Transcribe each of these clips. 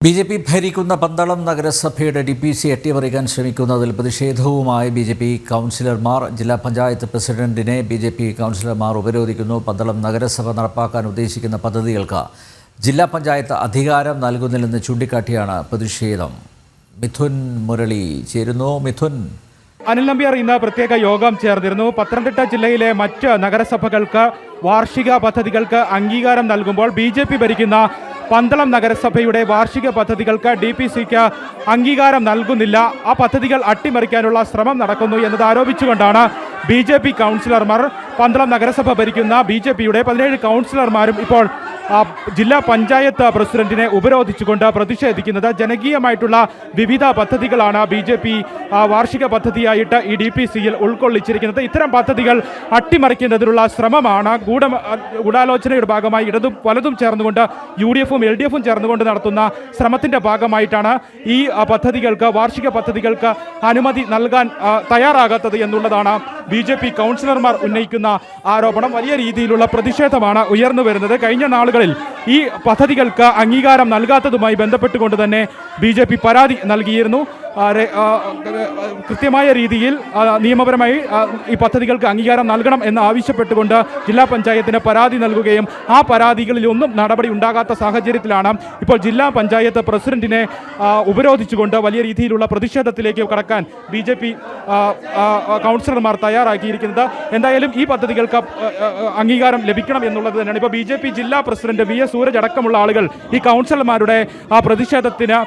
BJP. ഭരിക്കുന്ന പന്തളം നഗരസഭയുടെ ഡി.പി.സി. അട്ടിമറിക്കാൻ ശ്രമിക്കുന്നതിൽ പ്രതിഷേധവുമായി ബി.ജെ.പി. കൗൺസിലർമാർ ജില്ലാ പഞ്ചായത്ത് പ്രസിഡന്റിനെ ബി.ജെ.പി. കൗൺസിലർമാർ ഉപരോധിക്കുന്നു. പന്തളം നഗരസഭ നടപ്പാക്കാൻ ഉദ്ദേശിക്കുന്ന പദ്ധതികൾക്ക് ജില്ലാ പഞ്ചായത്ത് അധികാരം നൽകുന്നില്ലെന്ന് ചൂണ്ടിക്കാട്ടിയാണ് പ്രതിഷേധം. മിഥുൻ മുരളി ചേരുന്നു. മിഥുൻ, അനിൽ നമ്പ്യാർ ഇന്ന് പ്രത്യേക യോഗം ചേർന്നിരുന്നു. പത്തനംതിട്ട ജില്ലയിലെ മറ്റ് നഗരസഭകൾക്ക് വാർഷിക പദ്ധതികൾക്ക് അംഗീകാരം നൽകുമ്പോൾ ബി.ജെ.പി. ഭരിക്കുന്ന പന്തളം നഗരസഭയുടെ വാർഷിക പദ്ധതികൾക്ക് ഡി.പി.സിക്ക് അംഗീകാരം നൽകുന്നില്ല, ആ പദ്ധതികൾ അട്ടിമറിക്കാനുള്ള ശ്രമം നടക്കുന്നു എന്നത് ആരോപിച്ചുകൊണ്ടാണ് ബി.ജെ.പി. കൗൺസിലർമാർ പന്തളം നഗരസഭ ഭരിക്കുന്ന ബി.ജെ.പിയുടെ 17 കൗൺസിലർമാരും ഇപ്പോൾ ജില്ലാ പഞ്ചായത്ത് പ്രസിഡന്റിനെ ഉപരോധിച്ചുകൊണ്ട് പ്രതിഷേധിക്കുന്നത്. ജനകീയമായിട്ടുള്ള വിവിധ പദ്ധതികളാണ് ബി.ജെ.പി. വാർഷിക പദ്ധതിയായിട്ട് ഈ ഡി.പി.സിയിൽ ഉൾക്കൊള്ളിച്ചിരിക്കുന്നത്. ഇത്തരം പദ്ധതികൾ അട്ടിമറിക്കുന്നതിനുള്ള ശ്രമമാണ് ഗൂഢാലോചനയുടെ ഭാഗമായി ഇടതും വലതും ചേർന്നുകൊണ്ട് UDF-ഉം LDF-ഉം ചേർന്നുകൊണ്ട് നടത്തുന്ന ശ്രമത്തിൻ്റെ ഭാഗമായിട്ടാണ് ഈ പദ്ധതികൾക്ക് വാർഷിക പദ്ധതികൾക്ക് അനുമതി നൽകാൻ തയ്യാറാകാത്തത് എന്നുള്ളതാണ് ബി.ജെ.പി. കൗൺസിലർമാർ ഉന്നയിക്കുന്ന ആരോപണം. വലിയ രീതിയിലുള്ള പ്രതിഷേധമാണ് ഉയർന്നു വരുന്നത്. കഴിഞ്ഞ നാളുകളിൽ ഈ പദ്ധതികൾക്ക് അംഗീകാരം നൽകാത്തതുമായി ബന്ധപ്പെട്ടുകൊണ്ട് തന്നെ ബി.ജെ.പി. പരാതി നൽകിയിരുന്നു. കൃത്യമായ രീതിയിൽ നിയമപരമായി ഈ പദ്ധതികൾക്ക് അംഗീകാരം നൽകണം എന്ന് ആവശ്യപ്പെട്ടുകൊണ്ട് ജില്ലാ പഞ്ചായത്തിന് പരാതി നൽകുകയും ആ പരാതികളിലൊന്നും നടപടി ഉണ്ടാകാത്ത സാഹചര്യത്തിലാണ് ഇപ്പോൾ ജില്ലാ പഞ്ചായത്ത് പ്രസിഡന്റിനെ ഉപരോധിച്ചുകൊണ്ട് വലിയ രീതിയിലുള്ള പ്രതിഷേധത്തിലേക്ക് കടക്കാൻ ബി.ജെ.പി. കൗൺസിലർമാർ തയ്യാറാക്കിയിരിക്കുന്നത്. എന്തായാലും ഈ പദ്ധതികൾക്ക് അംഗീകാരം ലഭിക്കണം എന്നുള്ളത് തന്നെയാണ്. ഇപ്പോൾ ബി.ജെ.പി. ജില്ലാ പ്രസിഡന്റ് VS സൂരജ് അടക്കമുള്ള ആളുകൾ ഈ കൗൺസിലർമാരുടെ പ്രതിഷേധത്തിന്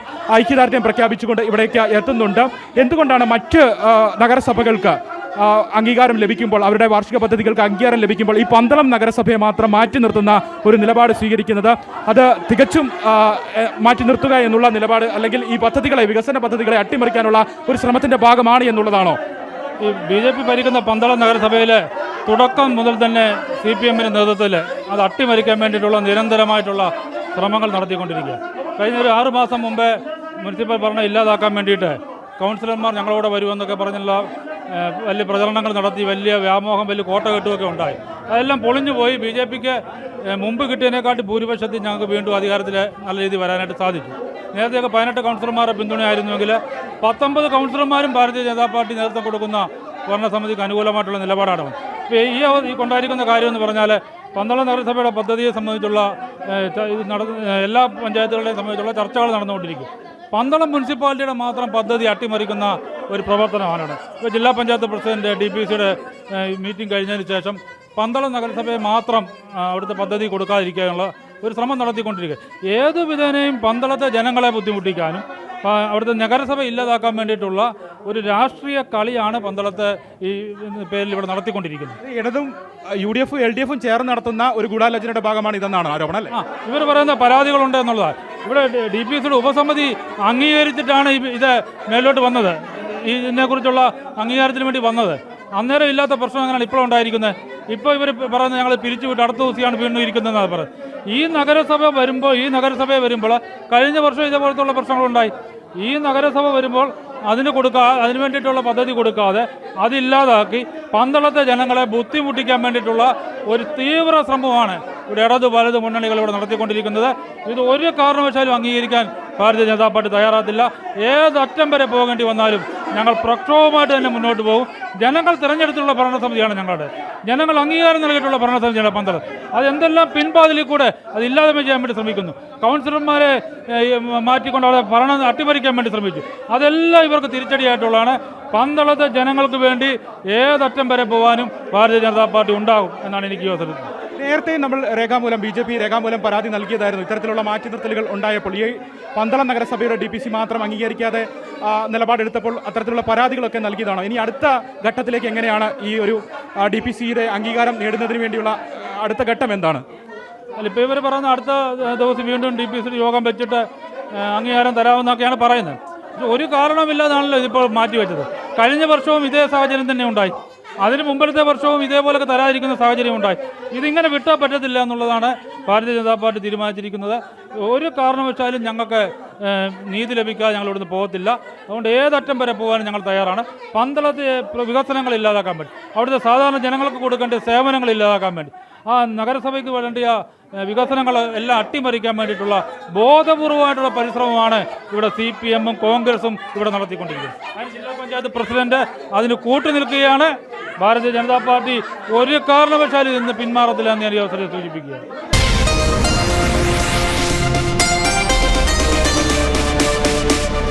ഐക്യദാർഢ്യം പ്രഖ്യാപിച്ചുകൊണ്ട് ഇവിടേക്ക് എത്തുന്നുണ്ട്. എന്തുകൊണ്ടാണ് മറ്റ് നഗരസഭകൾക്ക് അംഗീകാരം ലഭിക്കുമ്പോൾ, അവരുടെ വാർഷിക പദ്ധതികൾക്ക് അംഗീകാരം ലഭിക്കുമ്പോൾ ഈ പന്തളം നഗരസഭയെ മാത്രം മാറ്റി നിർത്തുന്ന ഒരു നിലപാട് സ്വീകരിക്കുന്നത്? അത് തികച്ചും മാറ്റി നിർത്തുക എന്നുള്ള നിലപാട്, അല്ലെങ്കിൽ ഈ പദ്ധതികളെ, വികസന പദ്ധതികളെ അട്ടിമറിക്കാനുള്ള ഒരു ശ്രമത്തിൻ്റെ ഭാഗമാണ് എന്നുള്ളതാണോ? ഈ ബി.ജെ.പി. ഭരിക്കുന്ന പന്തളം നഗരസഭയിലെ തുടക്കം മുതൽ തന്നെ CPM-ൻ്റെ നേതൃത്വത്തിൽ അത് അട്ടിമറിക്കാൻ വേണ്ടിയിട്ടുള്ള നിരന്തരമായിട്ടുള്ള ശ്രമങ്ങൾ നടത്തിക്കൊണ്ടിരിക്കുക. കഴിഞ്ഞ ഒരു 6 മാസം മുമ്പേ മുനിസിപ്പൽ ഭരണം ഇല്ലാതാക്കാൻ വേണ്ടിയിട്ട് കൗൺസിലർമാർ ഞങ്ങളോട് വരുമെന്നൊക്കെ പറഞ്ഞുള്ള വലിയ പ്രചരണങ്ങൾ നടത്തി, വലിയ വ്യാമോഹം, വലിയ കോട്ട കെട്ടുമൊക്കെ ഉണ്ടായി. അതെല്ലാം പൊളിഞ്ഞു പോയി. ബി.ജെ.പിക്ക് മുമ്പ് കിട്ടിയതിനെക്കാട്ടി ഭൂരിപക്ഷത്തിൽ ഞങ്ങൾക്ക് വീണ്ടും അധികാരത്തിൽ നല്ല രീതിയിൽ വരാനായിട്ട് സാധിച്ചു. നേരത്തെയൊക്കെ 18 കൗൺസിലർമാരുടെ പിന്തുണയായിരുന്നുവെങ്കിൽ 19 കൗൺസിലർമാരും ഭാരതീയ ജനതാ പാർട്ടി നേതൃത്വം കൊടുക്കുന്ന ഭരണസമിതിക്ക് അനുകൂലമായിട്ടുള്ള നിലപാടാണ്. ഇപ്പോൾ ഈ കൊണ്ടായിരിക്കുന്ന കാര്യമെന്ന് പറഞ്ഞാൽ പന്തളം നഗരസഭയുടെ പദ്ധതിയെ സംബന്ധിച്ചുള്ള എല്ലാ പഞ്ചായത്തുകളെയും സംബന്ധിച്ചുള്ള ചർച്ചകൾ നടന്നുകൊണ്ടിരിക്കും. പന്തളം മുനിസിപ്പാലിറ്റിയുടെ മാത്രം പദ്ധതി അട്ടിമറിക്കുന്ന ഒരു പ്രവർത്തനമാണ്. ഇപ്പോൾ ജില്ലാ പഞ്ചായത്ത് പ്രസിഡന്റ് DPCയുടെ മീറ്റിംഗ് കഴിഞ്ഞതിന് ശേഷം പന്തളം നഗരസഭയെ മാത്രം അവിടുത്തെ പദ്ധതി കൊടുക്കാതിരിക്കാനുള്ള ഒരു ശ്രമം നടത്തിക്കൊണ്ടിരിക്കുക. ഏതു വിധേനയും പന്തളത്തെ ജനങ്ങളെ ബുദ്ധിമുട്ടിക്കാനും അവിടുത്തെ നഗരസഭ ഇല്ലാതാക്കാൻ വേണ്ടിയിട്ടുള്ള ഒരു രാഷ്ട്രീയ കളിയാണ് പന്തളത്തെ ഈ പേരിൽ ഇവിടെ നടത്തിക്കൊണ്ടിരിക്കുന്നത്. ഇടതും UDF-ഉം LDF-ഉം ചേർന്ന് നടത്തുന്ന ഒരു ഗൂഢാലോചനയുടെ ഭാഗമാണ് ഇതെന്നാണ് ആരോപണം, അല്ലേ? ഇവർ പറയുന്ന പരാതികളുണ്ട് എന്നുള്ളതാണ്. ഇവിടെ DPCയുടെ ഉപസമിതി അംഗീകരിച്ചിട്ടാണ് ഇത് മേലോട്ട് വന്നത്, ഇതിനെക്കുറിച്ചുള്ള അംഗീകാരത്തിന് വേണ്ടി വന്നത്. അന്നേരം ഇല്ലാത്ത പ്രശ്നം അങ്ങനെയാണ് ഇപ്പോൾ ഉണ്ടായിരിക്കുന്നത്. ഇപ്പോൾ ഇവർ പറയുന്നത് ഞങ്ങൾ പിരിച്ചുവിട്ട് അടുത്ത ദിവസമാണ് വീണ്ടും ഇരിക്കുന്നതെന്നാണ് പറയുന്നത്. ഈ നഗരസഭയെ വരുമ്പോൾ കഴിഞ്ഞ വർഷം ഇതേപോലത്തുള്ള പ്രശ്നങ്ങളുണ്ടായി. ഈ നഗരസഭ വരുമ്പോൾ അതിന് വേണ്ടിയിട്ടുള്ള പദ്ധതി കൊടുക്കാതെ അതില്ലാതാക്കി പന്തളത്തെ ജനങ്ങളെ ബുദ്ധിമുട്ടിക്കാൻ വേണ്ടിയിട്ടുള്ള ഒരു തീവ്ര ശ്രമമാണ് ഇവിടെ ഇടതു വലതു മുന്നണികൾ ഇവിടെ നടത്തിക്കൊണ്ടിരിക്കുന്നത്. ഇത് ഒരു കാരണവശാലും അംഗീകരിക്കാൻ ഭാരതീയ ജനതാ പാർട്ടി തയ്യാറാകത്തില്ല. ഏതറ്റം വരെ പോകേണ്ടി വന്നാലും ഞങ്ങൾ പ്രക്ഷോഭമായിട്ട് തന്നെ മുന്നോട്ട് പോകും. ജനങ്ങൾ തിരഞ്ഞെടുത്തുള്ള ഭരണസമിതിയാണ് ഞങ്ങളുടെ, ജനങ്ങൾ അംഗീകാരം നൽകിയിട്ടുള്ള ഭരണസമിതിയാണ് പന്തളം. അതെന്തെല്ലാം പിൻപാതിലിൽ കൂടെ അതില്ലാതെ ചെയ്യാൻ വേണ്ടി ശ്രമിക്കുന്നു. കൗൺസിലർമാരെ മാറ്റിക്കൊണ്ട് അവിടെ ഭരണം അട്ടിമറിക്കാൻ വേണ്ടി ശ്രമിച്ചു. അതെല്ലാം ഇവർക്ക് തിരിച്ചടിയായിട്ടുള്ളതാണ്. പന്തളത്തെ ജനങ്ങൾക്ക് വേണ്ടി ഏതറ്റം വരെ പോകാനും ഭാരതീയ ജനതാ പാർട്ടി ഉണ്ടാകും എന്നാണ് എനിക്ക് യോജിക്കുന്നത്. നേരത്തെ നമ്മൾ BJP രേഖാമൂലം പരാതി നൽകിയതായിരുന്നു. ഇത്തരത്തിലുള്ള മാറ്റി നിർത്തലുകൾ ഉണ്ടായപ്പോൾ ഈ പന്തളം നഗരസഭയുടെ DPC മാത്രം അംഗീകരിക്കാതെ നിലപാടെടുത്തപ്പോൾ അത്തരത്തിലുള്ള പരാതികളൊക്കെ നൽകിയതാണോ? ഇനി അടുത്ത ഘട്ടത്തിലേക്ക് എങ്ങനെയാണ് ഈ ഒരു DPCയുടെ അംഗീകാരം നേടുന്നതിന് വേണ്ടിയുള്ള അടുത്ത ഘട്ടം എന്താണ്? അല്ല, ഇപ്പോൾ ഇവർ പറയുന്ന അടുത്ത ദിവസം വീണ്ടും DPCയുടെ യോഗം വെച്ചിട്ട് അംഗീകാരം തരാമെന്നൊക്കെയാണ് പറയുന്നത്. ഒരു കാരണമില്ലാതാണല്ലോ ഇതിപ്പോൾ മാറ്റിവെച്ചത്. കഴിഞ്ഞ വർഷവും ഇതേ സാഹചര്യം തന്നെ ഉണ്ടായി. അതിന് മുമ്പത്തെ വർഷവും ഇതേപോലൊക്കെ തരാതിരിക്കുന്ന സാഹചര്യം ഉണ്ടായി. ഇതിങ്ങനെ വിട്ടാൽ പറ്റത്തില്ല എന്നുള്ളതാണ് ഭാരതീയ ജനതാ പാർട്ടി തീരുമാനിച്ചിരിക്കുന്നത്. ഒരു കാരണവശാലും ഞങ്ങൾക്ക് നീതി ലഭിക്കാതെ ഞങ്ങൾ ഇവിടുന്ന് പോകത്തില്ല. അതുകൊണ്ട് ഏതറ്റം വരെ പോകാനും ഞങ്ങൾ തയ്യാറാണ്. പന്തളത്തെ വികസനങ്ങൾ ഇല്ലാതാക്കാൻ വേണ്ടി, അവിടുത്തെ സാധാരണ ജനങ്ങൾക്ക് കൊടുക്കേണ്ട സേവനങ്ങൾ ഇല്ലാതാക്കാൻ വേണ്ടി, ആ നഗരസഭയ്ക്ക് വേണ്ടിയ വികസനങ്ങൾ എല്ലാം അട്ടിമറിക്കാൻ വേണ്ടിയിട്ടുള്ള ബോധപൂർവമായിട്ടുള്ള പരിശ്രമമാണ് ഇവിടെ CPM-ഉം കോൺഗ്രസും ഇവിടെ നടത്തിക്കൊണ്ടിരിക്കുന്നത്. അതിന് ജില്ലാ പഞ്ചായത്ത് പ്രസിഡന്റ് അതിന് കൂട്ടുനിൽക്കുകയാണ്. ഭാരതീയ ജനതാ പാർട്ടി ഒരു കാരണവശാലും ഇന്ന് പിന്മാറത്തില്ല എന്ന് ഞാൻ ഈ അവസരത്തിൽ സൂചിപ്പിക്കുകയാണ്.